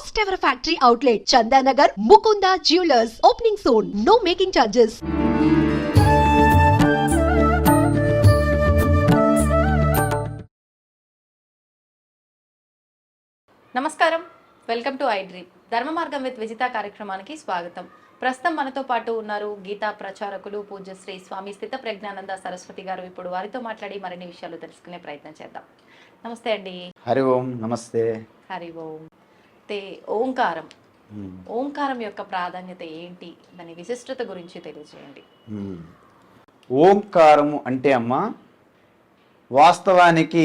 First ever factory outlet, Chandanagar, Mukunda Jewelers, opening soon. No making charges. నమస్కారం, welcome to I dream. ధర్మ మార్గం with Vijitha కార్యక్రమానికి స్వాగతం. ప్రస్తుతం మనతో పాటు ఉన్నారు గీతా ప్రచారకులు పూజ్యశ్రీ స్వామి స్థిత ప్రజ్ఞానంద సరస్వతి గారు. ఇప్పుడు వారితో మాట్లాడి మరిన్ని విషయాలు తెలుసుకునే ప్రయత్నం చేద్దాం. నమస్తే అండి. హరి ఓం. నమస్తే. హరి ఓం. ఓంకారం, ఓంకారం యొక్క ప్రాధాన్యత ఏంటి, దాని విశిష్టత గురించి తెలియజేయండి. ఓంకారము అంటే అమ్మ, వాస్తవానికి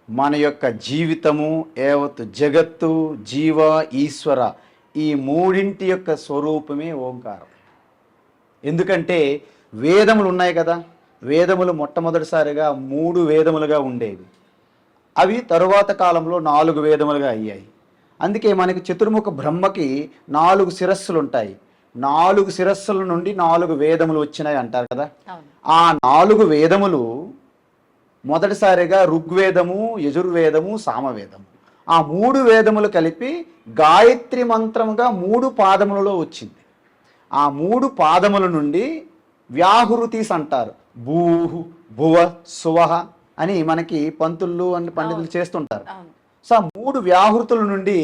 మన యొక్క జీవితము, యావత్ జగత్తు, జీవ, ఈశ్వర, ఈ మూడింటి యొక్క స్వరూపమే ఓంకారం. ఎందుకంటే వేదములు ఉన్నాయి కదా, వేదములు మొట్టమొదటిసారిగా 3 వేదములుగా ఉండేవి. అవి తరువాత కాలంలో 4 వేదములుగా అయ్యాయి. అందుకే మనకి చతుర్ముఖ బ్రహ్మకి 4 శిరస్సులు ఉంటాయి. 4 శిరస్సుల నుండి 4 వేదములు వచ్చినాయి అంటారు కదా. ఆ 4 వేదములు మొదటిసారిగా ఋగ్వేదము, యజుర్వేదము, సామవేదము, ఆ 3 వేదములు కలిపి గాయత్రి మంత్రముగా 3 పాదములలో వచ్చింది. ఆ 3 పాదముల నుండి వ్యాహృతిస్ అంటారు. భూహు, భువ, సువహ అని మనకి పంతులు అని పండితులు చేస్తుంటారు. సో ఆ 3 వ్యాహృతుల నుండి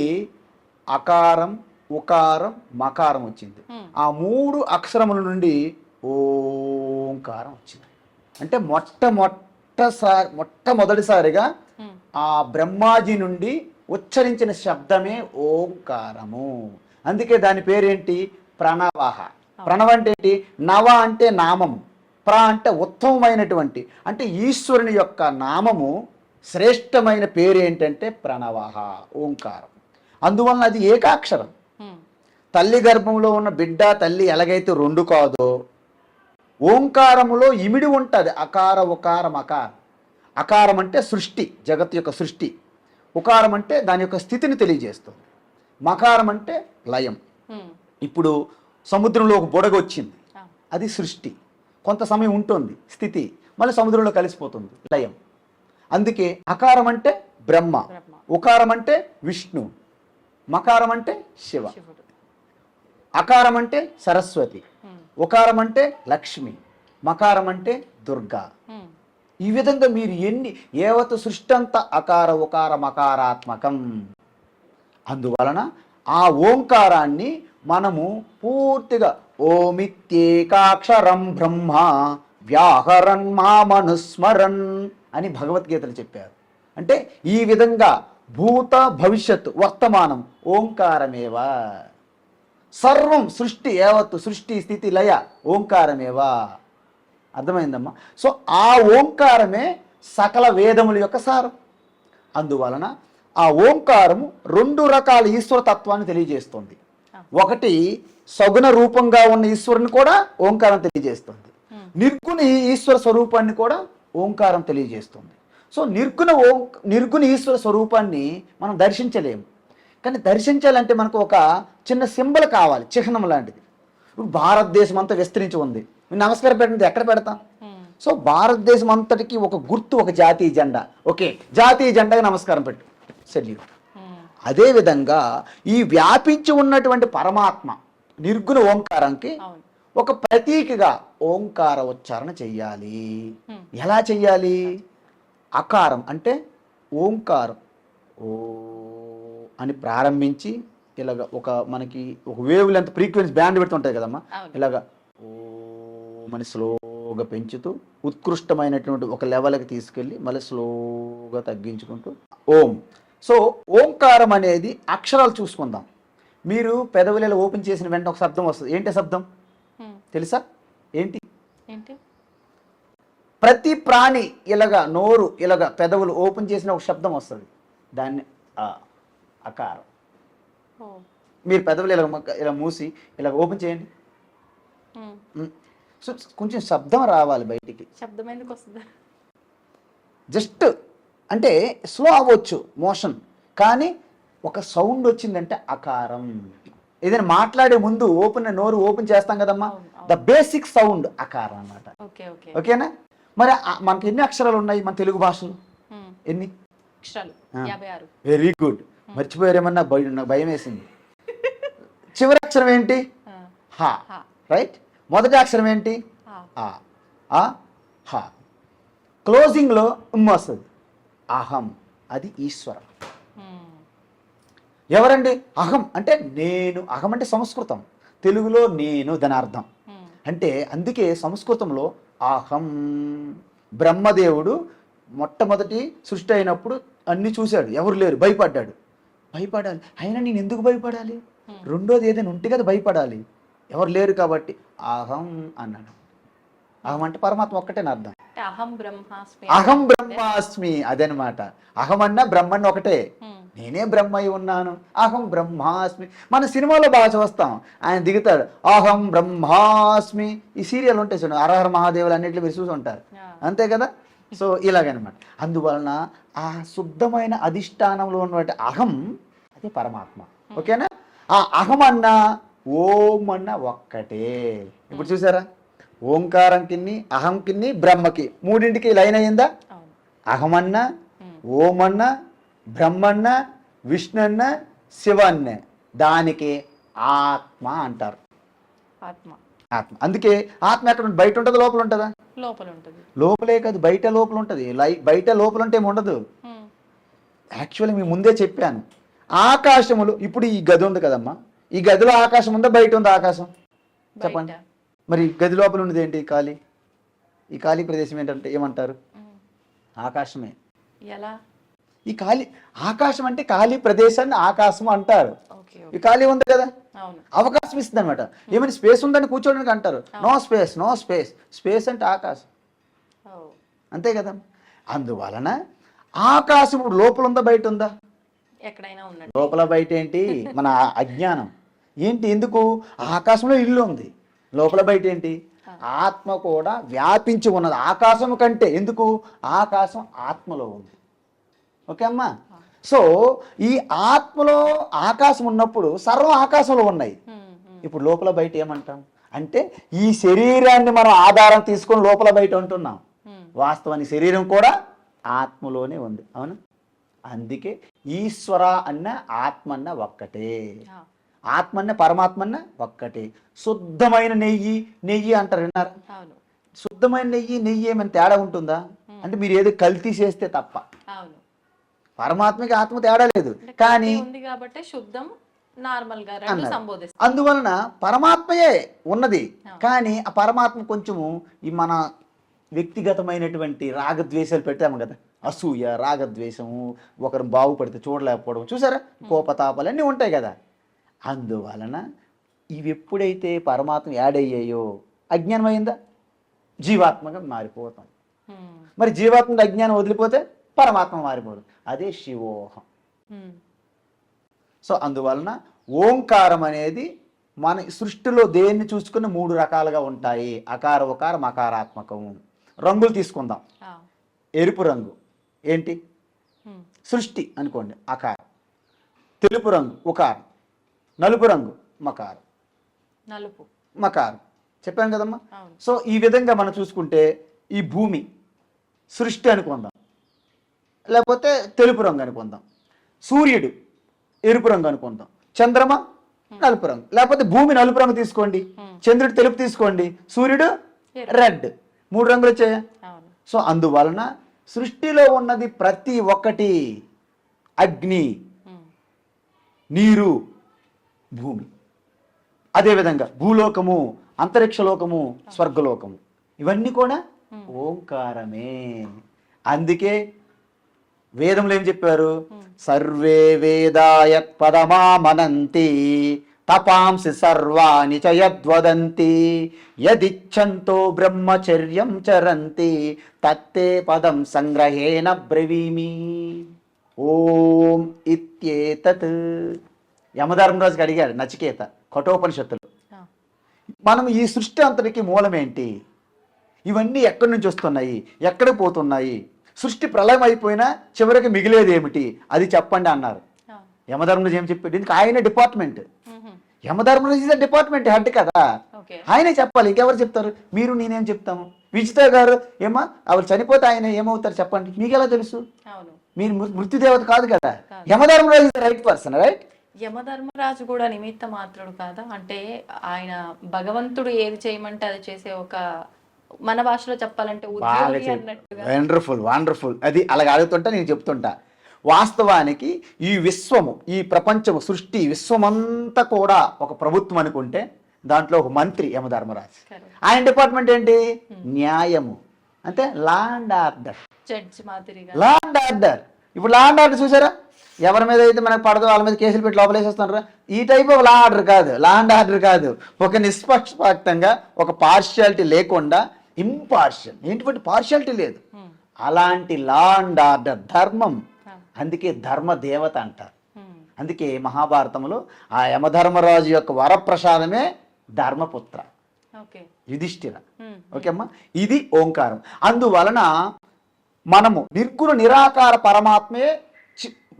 అకారం, ఉకారం, మకారం వచ్చింది. ఆ 3 అక్షరముల నుండి ఓంకారం వచ్చింది. అంటే మొట్టమొదటిసారిగా ఆ బ్రహ్మాజీ నుండి ఉచ్చరించిన శబ్దమే ఓంకారము. అందుకే దాని పేరేంటి? ప్రణవః. ప్రణవ అంటే ఏంటి? నవ అంటే నామం, ప్ర అంటే ఉత్తమమైనటువంటి, అంటే ఈశ్వరుని యొక్క నామము శ్రేష్టమైన పేరు ఏంటంటే ప్రణవః, ఓంకారం. అందువలన అది ఏకాక్షరం. తల్లి గర్భంలో ఉన్న బిడ్డ తల్లి ఎలాగైతే 2 కాదో, ఓంకారములో ఇమిడి ఉంటుంది అకార, ఉకార, మకారం. అకారం అంటే సృష్టి, జగత్తు యొక్క సృష్టి. ఉకారం అంటే దాని యొక్క స్థితిని తెలియజేస్తుంది. మకారం అంటే లయం. ఇప్పుడు సముద్రంలో ఒక బుడగ వచ్చింది, అది సృష్టి. కొంత సమయం ఉంటుంది స్థితి, మళ్ళీ సముద్రంలో కలిసిపోతుంది, లయం. అందుకే అకారం అంటే బ్రహ్మ, ఉకారం అంటే విష్ణు, మకారం అంటే శివ, అకారం అంటే సరస్వతి, ఉకారం అంటే లక్ష్మి, మకారం అంటే దుర్గా. ఈ విధంగా మీరు యావత్ సృష్టి అంతా అకార, ఉకార, మకారాత్మకం. అందువలన ఆ ఓంకారాన్ని మనము పూర్తిగా ఓమిత్యేకాక్షరం బ్రహ్మ వ్యాహరన్ మామనుస్మరన్ అని భగవద్గీతలు చెప్పారు. అంటే ఈ విధంగా భూత, భవిష్యత్తు, వర్తమానం ఓంకారమేవా. సర్వం సృష్టి, యావత్తు సృష్టి, స్థితి, లయ ఓంకారమేవా. అర్థమైందమ్మా? సో ఆ ఓంకారమే సకల వేదముల యొక్క సారం. అందువలన ఆ ఓంకారము 2 రకాల ఈశ్వర తత్వాన్ని తెలియజేస్తుంది. ఒకటి సగుణ రూపంగా ఉన్న ఈశ్వరుని కూడా ఓంకారం తెలియజేస్తుంది. నిర్గుణ ఈశ్వర స్వరూపాన్ని కూడా ఓంకారం తెలియజేస్తుంది. సో నిర్గుణ ఈశ్వర స్వరూపాన్ని మనం దర్శించలేము. కానీ దర్శించాలంటే మనకు ఒక చిన్న సింబల్ కావాలి, చిహ్నం లాంటిది. ఇప్పుడు భారతదేశం అంతా విస్తరించి ఉంది. నమస్కారం పెట్టినది ఎక్కడ పెడతాం? సో భారతదేశం అంతటికి ఒక గుర్తు, ఒక జాతీయ జెండా. ఓకే, జాతీయ జెండాకి నమస్కారం పెట్టు, సెల్యూట్. అదేవిధంగా ఈ వ్యాపించి ఉన్నటువంటి పరమాత్మ నిర్గుణ ఓంకారానికి ఒక ప్రతీకగా ఓంకార ఉచ్చారణ చెయ్యాలి. ఎలా చెయ్యాలి? అకారం అంటే ఓంకారం ఓ అని ప్రారంభించి ఇలాగ ఒక మనకి ఒక వేవ్ లెంత్ ఫ్రీక్వెన్సీ బ్యాండ్ పెడుతుంటాయి కదమ్మా, ఇలాగ ఓ అని స్లోగా పెంచుతూ ఉత్కృష్టమైనటువంటి ఒక లెవెల్కి తీసుకెళ్ళి మళ్ళీ స్లోగా తగ్గించుకుంటూ ఓం. సో ఓంకారం అనేది అక్షరాలు చూసుకుందాం. మీరు పెదవులలో ఓపెన్ చేసిన వెంటనే ఒక శబ్దం వస్తుంది. ఏంటి శబ్దం తెలుసా? ఏంటి? ప్రతి ప్రాణి ఇలాగా నోరు ఇలాగా పెదవులు ఓపెన్ చేసిన ఒక శబ్దం వస్తుంది, దాన్ని అకారం. మీరు పెదవులు ఇలా మూసి ఇలా ఓపెన్ చేయండి, సో కొంచెం శబ్దం రావాలి బయటికి. శబ్దం ఎందుకు వస్తుంది? జస్ట్ అంటే స్లో అవ్వచ్చు మోషన్, కానీ ఒక సౌండ్ వచ్చిందంటే అకారం. ఏదైనా మాట్లాడే ముందు నోరు ఓపెన్ చేస్తాం కదమ్మా, ద బేసిక్ సౌండ్ అకారం అన్నమాట. ఓకేనా? మరి మనకి ఎన్ని అక్షరాలు ఉన్నాయి మన తెలుగు భాషలో? ఎన్ని? అక్షరాలు 56. Very good. మర్చిపోయారేమన్నా నాకు భయం వేసింది. చివరి అక్షరం ఏంటి? హా. రైట్. మొదటి అక్షరం ఏంటి? ఆ. ఆ హా. క్లోజింగ్లో వస్తుంది అహం. అది ఈశ్వరం. ఎవరండి? అహం అంటే నేను. అహం అంటే సంస్కృతం, తెలుగులో నేను దాని అర్థం. అంటే అందుకే సంస్కృతంలో అహం. బ్రహ్మదేవుడు మొట్టమొదటి సృష్టి అయినప్పుడు అన్ని చూశాడు, ఎవరు లేరు, భయపడ్డాడు. భయపడాలి, అయినా నేను ఎందుకు భయపడాలి? రెండోది ఏదైనా ఉంటే కదా భయపడాలి, ఎవరు లేరు కాబట్టి అహం అన్నాడు. అహం అంటే పరమాత్మ ఒక్కటే అర్థం. అహం బ్రహ్మాస్మి అదనమాట. అహం అన్నా బ్రహ్మన్న ఒకటే, నేనే బ్రహ్మ అయి ఉన్నాను, అహం బ్రహ్మాస్మి. మన సినిమాలో బాగా చూస్తాం, ఆయన దిగుతాడు అహం బ్రహ్మాస్మి. ఈ సీరియల్ ఉంటాయి చూడండి, హరహర మహాదేవులు అన్నింటిలో మీరు చూసి ఉంటారు, అంతే కదా. సో ఇలాగనమాట. అందువలన ఆ శుద్ధమైన అధిష్టానంలో ఉన్నటువంటి అహం అది పరమాత్మ. ఓకేనా? ఆ అహం అన్నా ఓం అన్న ఒక్కటే. ఇప్పుడు చూసారా, ఓంకారం కిన్ని, అహం కిన్ని, బ్రహ్మకి మూడింటికి లైన్ అయ్యిందా? అహమన్న, ఓమన్న, బ్రహ్మన్న, విష్ణున్న, శివన్న, దానికి ఆత్మ అంటారు. ఆత్మ. అందుకే ఆత్మ ఎక్కడ బయట ఉంటుంది, లోపల ఉంటుందా? లోపల ఉంటుంది. లోపలే కాదు, బయట లోపల ఉంటుంది. బయట లోపల ఉంటే ఏమి ఉండదు. యాక్చువల్లీ మీ ముందే చెప్పాను, ఆకాశములు. ఇప్పుడు ఈ గది ఉంది కదమ్మా, ఈ గదిలో ఆకాశం ఉందా, బయట ఉందా ఆకాశం? చెప్పండి. మరి గది లోపల ఉన్నది ఏంటి? ఖాళీ. ఈ ఖాళీ ప్రదేశం ఏంటంటే ఏమంటారు? ఆకాశమే. ఎలా? ఈ ఖాళీ ఆకాశం అంటే ఖాళీ ప్రదేశాన్ని ఆకాశం అంటారు. ఈ ఖాళీ ఉంది కదా, అవకాశం ఇస్తుంది అనమాట. ఏమైనా స్పేస్ ఉందని కూర్చోడానికి అంటారు, no space, no space. Space అంటే ఆకాశం, అంతే కదా. అందువలన ఆకాశం ఇప్పుడు లోపల ఉందా, బయట ఉందా? ఎక్కడైనా ఉన్నది. లోపల బయట ఏంటి? మన అజ్ఞానం ఏంటి? ఎందుకు? ఆకాశంలో ఇల్లు ఉంది, లోపల బయట ఏంటి? ఆత్మ కూడా వ్యాపించి ఉన్నది ఆకాశం కంటే. ఎందుకు? ఆకాశం ఆత్మలో ఉంది. ఓకే అమ్మా. సో ఈ ఆత్మలో ఆకాశం ఉన్నప్పుడు సర్వం ఆకాశంలో ఉన్నాయి. ఇప్పుడు లోపల బయట ఏమంటాం అంటే, ఈ శరీరాన్ని మనం ఆధారం తీసుకొని లోపల బయట ఉంటున్నాం. వాస్తవానికి శరీరం కూడా ఆత్మలోనే ఉంది. అవును. అందుకే ఈశ్వర అన్న ఆత్మ అన్న ఒక్కటే, ఆత్మన్న పరమాత్మన్న ఒక్కటే. శుద్ధమైన నెయ్యి, నెయ్యి అంటారు, విన్నారా? శుద్ధమైన నెయ్యి, నెయ్యి ఏమైనా తేడా ఉంటుందా? అంటే మీరు ఏదో కల్తీ చేస్తే తప్ప. పరమాత్మకి ఆత్మ తేడా లేదు, కానీ అందువలన పరమాత్మయే ఉన్నది. కానీ ఆ పరమాత్మ కొంచెము ఈ మన వ్యక్తిగతమైనటువంటి రాగద్వేషాలు పెట్టాము కదా, అసూయ, రాగద్వేషము, ఒకరు బాగుపడితే చూడలేకపోవడం, చూసారా, కోపతాపాలు అన్నీ ఉంటాయి కదా. అందువలన ఇవి ఎప్పుడైతే పరమాత్మ యాడ్ అయ్యాయో అజ్ఞానం అయిందా, జీవాత్మగా మారిపోతాం. మరి జీవాత్మ అజ్ఞానం వదిలిపోతే పరమాత్మ మారిపోదు. అదే శివోహం. సో అందువలన ఓంకారం అనేది మన సృష్టిలో దేన్ని చూసుకుని 3 రకాలుగా ఉంటాయి. అకార, ఉకార, మకారాత్మకము. రంగులు తీసుకుందాం. ఎరుపు రంగు ఏంటి? సృష్టి అనుకోండి, అకారం. తెలుపు రంగు ఉకారం, నలుపు రంగు మకారం. మకారం చెప్పాను కదమ్మా. సో ఈ విధంగా మనం చూసుకుంటే ఈ భూమి సృష్టి అనుకుందాం, లేకపోతే తెలుపు రంగు అనుకుందాం. సూర్యుడు ఎరుపు రంగు అనుకుందాం, చంద్రమ నలుపు రంగు. లేకపోతే భూమి నలుపు రంగు తీసుకోండి, చంద్రుడు తెలుపు తీసుకోండి, సూర్యుడు రెడ్. 3 రంగులు వచ్చాయా? సో అందువలన సృష్టిలో ఉన్నది ప్రతి ఒక్కటి అగ్ని, నీరు, భూమి. అదేవిధంగా భూలోకము, అంతరిక్షలోకము, స్వర్గలోకము, ఇవన్నీ కూడా ఓంకారమే. అందుకే వేదంలో ఏం చెప్పారు? సర్వే వేదాయ పదమామనంతి తపాంసి సర్వాణి చ యద్వదంతి యదిచ్ఛంతో బ్రహ్మచర్యం చరంతి తత్తే పదం సంగ్రహేణ బ్రవీమి. ఓం ఇత్యేతత్. యమధర్మరాజుకి అడిగాడు నచికేత కఠోపనిషత్తులు, మనం ఈ సృష్టి అంతటికి మూలమేంటి? ఇవన్నీ ఎక్కడి నుంచి వస్తున్నాయి, ఎక్కడ పోతున్నాయి? సృష్టి ప్రళయం అయిపోయినా చివరికి మిగిలేది ఏమిటి అది చెప్పండి అన్నారు. యమధర్మరాజు ఏం చెప్పాడు? ఇందుకు ఆయన department, Yamadharmaraju is department head కదా, ఆయనే చెప్పాలి. ఇంకెవరు చెప్తారు? మీరు నేనేం చెప్తాము? విజిత గారు ఏమా ఆవిడ చనిపోతే ఆయన ఏమవుతారు చెప్పండి, మీకు ఎలా తెలుసు? మీరు మృత్యుదేవత కాదు కదా. Yamadharmaraju is the right person, right? Yamadharmaraju కూడా నిమిత్త మాత్రుడు కాదా? అంటే ఆయన భగవంతుడు ఏది చేయమంటే అది చేసే ఒక, మన భాషలో చెప్పాలంటే ఉద్యోగి అన్నట్టుగా. Wonderful wonderful. అది అలాగ అడుగుతుంటా, నేను చెప్తుంటా. వాస్తవానికి ఈ విశ్వము, ఈ ప్రపంచము, సృష్టి విశ్వమంతా కూడా ఒక ప్రభుత్వం అనుకుంటే దాంట్లో ఒక మంత్రి యమధర్మరాజు. ఆయన డిపార్ట్మెంట్ ఏంటి? న్యాయము, అంటే లా అండ్ ఆర్డర్. జడ్జ్ మాదిరిగా లా అండ్ ఆర్డర్. ఇప్పుడు లా అండ్ ఆర్డర్ చూసారా? ఎవరి మీద అయితే మనకు పడదో వాళ్ళ మీద కేసులు పెట్టి లోపలేసేస్తున్నారు. ఈ టైప్ ఆఫ్ లా ఆర్డర్ కాదు, లా అండ్ ఆర్డర్ కాదు. ఒక నిష్పక్షపాతంగా, ఒక పార్షియాలిటీ లేకుండా, ఇంపార్షియల్, ఏంటి పార్షియాలిటీ లేదు, అలాంటి లా అండ్ ఆర్డర్, ధర్మం. అందుకే ధర్మ దేవత అంటారు. అందుకే మహాభారతంలో ఆ యమధర్మరాజు యొక్క వరప్రసాదమే ధర్మపుత్ర, యుధిష్ఠిర. ఓకే అమ్మా, ఇది ఓంకారం. అందువలన మనము నిర్గుణ నిరాకార పరమాత్మే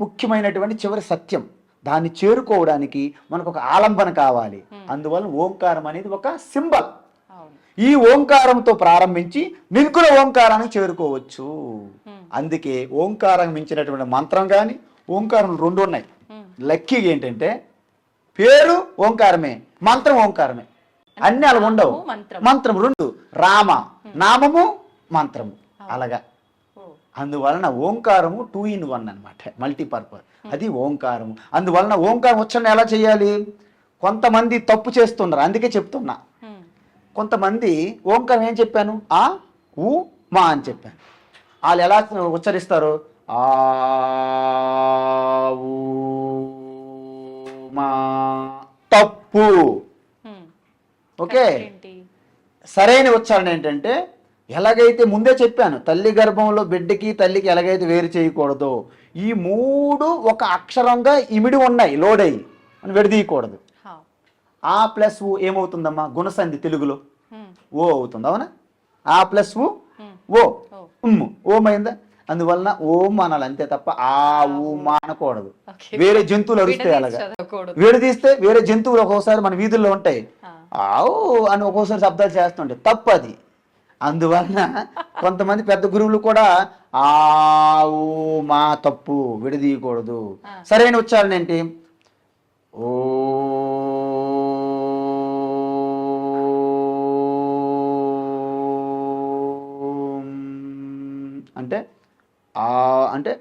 ముఖ్యమైనటువంటి చివరి సత్యం. దాన్ని చేరుకోవడానికి మనకు ఒక ఆలంబన కావాలి. అందువలన ఓంకారం అనేది ఒక సింబల్. ఈ ఓంకారంతో ప్రారంభించి నిర్గుణ ఓంకారానికి చేరుకోవచ్చు. అందుకే ఓంకారం మించినటువంటి మంత్రం కానీ, ఓంకారం 2 ఉన్నాయి. లక్కీగా ఏంటంటే పేరు ఓంకారమే, మంత్రం ఓంకారమే, అన్ని అలా ఉండవు. మంత్రం 2, రామ నామము మంత్రము, అలాగా. అందువలన ఓంకారము 2 in 1 అనమాట, మల్టీపర్పస్. అది ఓంకారము. అందువలన ఓంకారం ఉచ్చారణ ఎలా చేయాలి? కొంతమంది తప్పు చేస్తున్నారు, అందుకే చెప్తున్నా. కొంతమంది ఓంకారం ఏం చెప్పాను? ఆ ఊ మా అని చెప్పాను. వాళ్ళు ఎలా ఉచ్చరిస్తారు? ఆ ఊ మా. తప్పు. ఓకే, సరైన ఉచ్చారణ ఏంటంటే, ఎలాగైతే ముందే చెప్పాను, తల్లి గర్భంలో బిడ్డకి తల్లికి ఎలాగైతే వేరు చేయకూడదో, ఈ 3 ఒక అక్షరంగా ఇమిడి ఉన్నాయి, లోడ్ అయ్యి, మనం విడదీయకూడదు. ఆ ప్లస్ ఊ ఏమవుతుందమ్మా? గుణసంధి తెలుగులో ఓ అవుతుంది, అవునా? ఆ ప్లస్ ఊ ఓ, ఓమైందా? అందువలన ఓం అనాలి అంతే తప్ప ఆ ఊ మా అనకూడదు. వేరే జంతువులు అరుస్తాయి, అలాగా విడదీస్తే వేరే జంతువులు ఒక్కోసారి మన వీధుల్లో ఉంటాయి, ఆవు అని ఒక్కోసారి శబ్దాలు చేస్తుంటాయి, తప్పది. అందువలన కొంతమంది పెద్ద గురువులు కూడా ఆ ఊ మా తప్పు, విడదీయకూడదు. సరైన ఉచ్చారణ ఏంటి? ఓ అంటే అంటే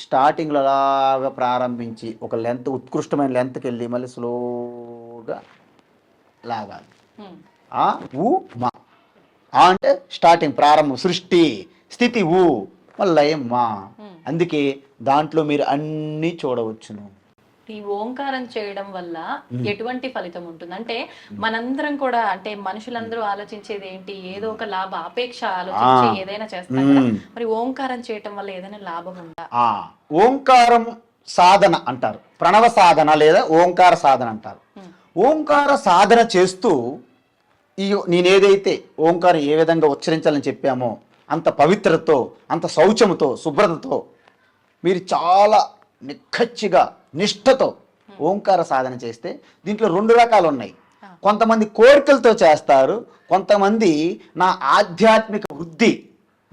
స్టార్టింగ్లో అలాగా ప్రారంభించి ఒక లెంత్, ఉత్కృష్టమైన లెంత్కి వెళ్ళి మళ్ళీ స్లోగా లాగాలి. ఆ ఊ మా. ఆ అంటే స్టార్టింగ్, ప్రారంభం, సృష్టి, స్థితి ఊ, మళ్ళీ లయం మా. అందుకే దాంట్లో మీరు అన్నీ చూడవచ్చును. ఈ ఓంకారం చేయడం వల్ల ఎటువంటి ఫలితం ఉంటుంది? అంటే మనందరం కూడా, అంటే మనుషులందరూ ఆలోచించేది ఏంటి? ఏదో ఒక లాభ అపేక్ష ఆలోచించి ఏదైనా చేస్తాం కదా. మరి ఓంకారం చేయటం వల్ల ఏదైనా లాభం ఉందా? ఓంకారం సాధన అంటారు, ప్రణవ సాధన లేదా ఓంకార సాధన అంటారు. ఓంకార సాధన చేస్తూ నేనేదైతే ఓంకారం ఏ విధంగా ఉచ్చరించాలని చెప్పామో అంత పవిత్రతతో, అంత శౌచముతో, శుభ్రతతో మీరు చాలా నిఖచ్చిగా, నిష్ఠతో ఓంకార సాధన చేస్తే దీంట్లో 2 రకాలు ఉన్నాయి. కొంతమంది కోరికలతో చేస్తారు, కొంతమంది నా ఆధ్యాత్మిక వృద్ధి,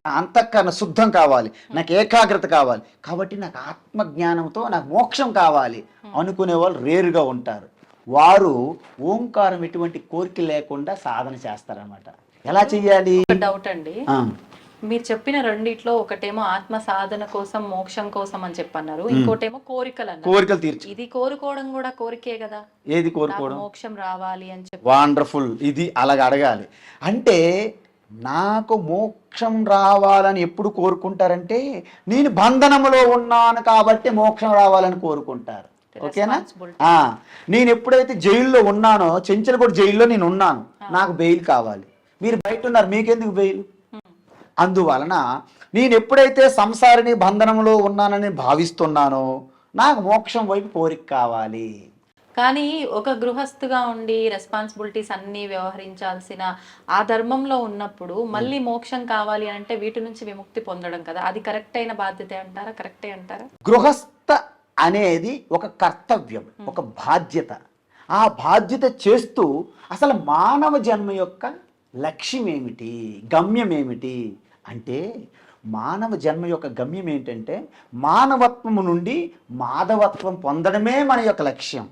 నా అంతఃకరణ శుద్ధం కావాలి, నాకు ఏకాగ్రత కావాలి, కాబట్టి నాకు ఆత్మజ్ఞానంతో నాకు మోక్షం కావాలి అనుకునే వాళ్ళు రేరుగా ఉంటారు. వారు ఓంకారం ఎటువంటి కోరిక లేకుండా సాధన చేస్తారన్నమాట. ఎలా చెయ్యాలి? డౌట్ అండి, మీరు చెప్పిన రెండిట్లో ఒకటేమో ఆత్మ సాధన కోసం, మోక్షం కోసం అని చెప్పన్నారు, ఇంకోటేమో కోరికలు తీర్చు. ఇది కోరుకోవడం కూడా కోరికే కదా. ఏది కోరుకోవడం? మోక్షం రావాలి అని చెప్పి. వండర్ఫుల్. ఇది అలాగ అడగాలి. అంటే నాకు మోక్షం రావాలని ఎప్పుడు కోరుకుంటారంటే, నేను బంధనంలో ఉన్నాను కాబట్టి మోక్షం రావాలని కోరుకుంటారు. ఓకేనా? నేను ఎప్పుడైతే జైల్లో ఉన్నానో, చెంచలగూడ జైల్లో నేను ఉన్నాను, నాకు బెయిల్ కావాలి. మీరు బయట ఉన్నారు, మీకెందుకు బెయిల్? అందువలన నేను ఎప్పుడైతే సంసారిని బంధనంలో ఉన్నానని భావిస్తున్నానో నాకు మోక్షం వైపు కోరిక కావాలి. కానీ ఒక గృహస్థుగా ఉండి రెస్పాన్సిబిలిటీస్ అన్ని వ్యవహరించాల్సిన ఆ ధర్మంలో ఉన్నప్పుడు మళ్ళీ మోక్షం కావాలి అంటే వీటి నుంచి విముక్తి పొందడం కదా, అది కరెక్ట్ అయిన బాధ్యత అంటారా? కరెక్టే అంటారా? గృహస్థ అనేది ఒక కర్తవ్యం, ఒక బాధ్యత. ఆ బాధ్యత చేస్తూ అసలు మానవ జన్మ యొక్క లక్ష్యం ఏమిటి, గమ్యం ఏమిటి అంటే, మానవ జన్మ యొక్క గమ్యం ఏంటంటే మానవత్వము నుండి మాధవత్వం పొందడమే మన యొక్క లక్ష్యం.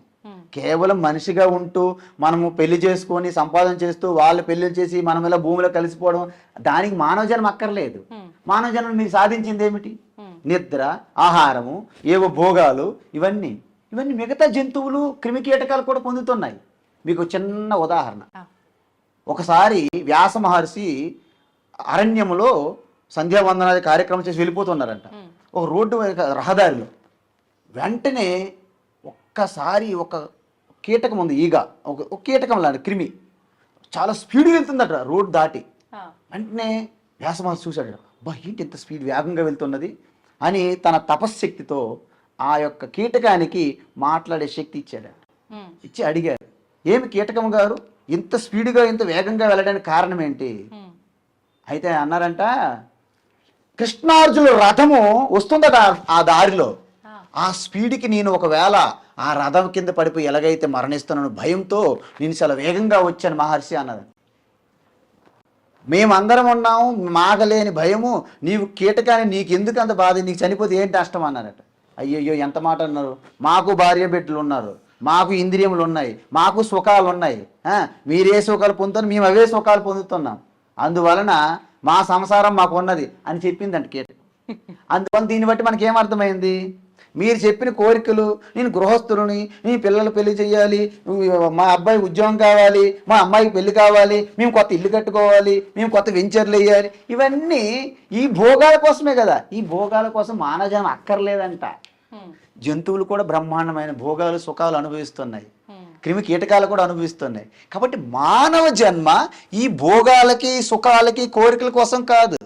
కేవలం మనిషిగా ఉంటూ మనము పెళ్లి చేసుకొని సంపాదన చేస్తూ వాళ్ళు పెళ్లి చేసి మనం ఇలా భూమిలో కలిసిపోవడం, దానికి మానవ జన్మ అక్కర్లేదు. మానవ జన్మ మీరు సాధించింది ఏమిటి? నిద్ర, ఆహారము, ఏవో భోగాలు, ఇవన్నీ మిగతా జంతువులు క్రిమికీటకాలు కూడా పొందుతున్నాయి. మీకు చిన్న ఉదాహరణ. ఒకసారి వ్యాస మహర్షి అరణ్యములో సంధ్యావందనాది కార్యక్రమం చేసి వెళ్ళిపోతున్నారంట. ఒక రోడ్డు రహదారిలో వెంటనే ఒక్కసారి ఒక కీటకం ఉంది, ఈగ, ఒక కీటకం లాంటి క్రిమి చాలా స్పీడ్గా వెళ్తుందట రోడ్డు దాటి. వెంటనే వ్యాస మహర్షి చూశాడు, బా ఏంటి ఇంత స్పీడ్ వేగంగా వెళ్తున్నది అని తన తపశ్శక్తితో ఆ యొక్క కీటకానికి మాట్లాడే శక్తి ఇచ్చాడు. ఇచ్చి అడిగారు, ఏమి కీటకం గారు ఇంత స్పీడ్గా ఇంత వేగంగా వెళ్ళడానికి కారణం ఏంటి? అయితే అన్నారంట, కృష్ణార్జునుల రథము వస్తుందట ఆ దారిలో, ఆ స్పీడ్కి నేను ఒకవేళ ఆ రథం కింద పడిపోయి ఎలాగైతే మరణిస్తున్నాను భయంతో నేను చాలా వేగంగా వచ్చాను మహర్షి అన్నది. మేమందరం ఉన్నాము, మాగలేని భయము, నీవు కీటకాన్ని నీకు ఎందుకు అంత బాధ, నీకు చనిపోతే ఏంటి నష్టం అన్నారట. అయ్యయ్యో ఎంత మాట అన్నారు, మాకు భార్య బిడ్డలు ఉన్నారు, మాకు ఇంద్రియములు ఉన్నాయి, మాకు సుఖాలు ఉన్నాయి, మీరే సుఖాలు పొందుతారు, మేము అవే సుఖాలు పొందుతున్నాం, అందువలన మా సంసారం మాకు ఉన్నది అని చెప్పిందంట కీటకం. అందువల్ల దీన్ని బట్టి మనకి ఏమర్థమైంది, మీరు చెప్పిన కోరికలు, నేను గృహస్థులని, నీ పిల్లలు పెళ్లి చేయాలి, మా అబ్బాయి ఉద్యోగం కావాలి, మా అమ్మాయికి పెళ్లి కావాలి, మేము కొత్త ఇల్లు కట్టుకోవాలి, మేము కొత్త వెంచర్లు వేయాలి, ఇవన్నీ ఈ భోగాల కోసమే కదా. ఈ భోగాల కోసం మానవజనం అక్కర్లేదంట. జంతువులు కూడా బ్రహ్మాండమైన భోగాలు సుఖాలు అనుభవిస్తున్నాయి, క్రిమి కీటకాలు కూడా అనుభవిస్తున్నాయి. కాబట్టి మానవ జన్మ ఈ భోగాలకి సుఖాలకి కోరికల కోసం కాదు,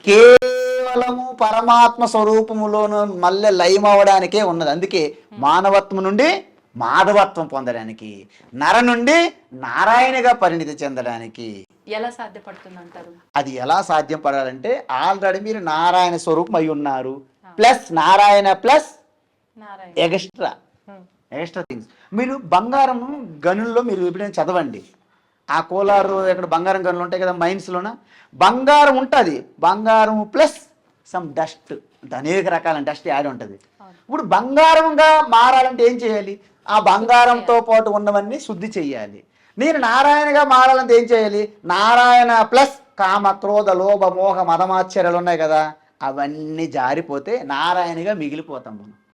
కేవలము పరమాత్మ స్వరూపములోను మళ్ళీ లయమవడానికే ఉన్నది. అందుకే మానవత్వం నుండి మాధవత్వం పొందడానికి, నర నుండి నారాయణగా పరిణితి చెందడానికి ఎలా సాధ్యపడుతుంది అంటారు? అది ఎలా సాధ్యం పడాలంటే ఆల్రెడీ మీరు నారాయణ స్వరూపం అయి ఉన్నారు, plus Narayana plus extra things. మీరు బంగారం గనుల్లో మీరు ఎప్పుడైనా చదవండి, ఆ కోలారు ఎక్కడ బంగారం గనులు ఉంటాయి కదా మైన్స్లోన, బంగారం ఉంటుంది, బంగారం ప్లస్ సమ్ డస్ట్, అనేక రకాల డస్ట్ యాడ్ ఉంటుంది. ఇప్పుడు బంగారంగా మారాలంటే ఏం చేయాలి? ఆ బంగారంతో పాటు ఉన్నవన్నీ శుద్ధి చేయాలి. నేను నారాయణగా మారాలంటే ఏం చేయాలి? నారాయణ ప్లస్ కామ క్రోధ లోభ మోహ మదమాశ్చర్యాలు ఉన్నాయి కదా, అవన్నీ జారిపోతే నారాయణగా మిగిలిపోతాం మనం.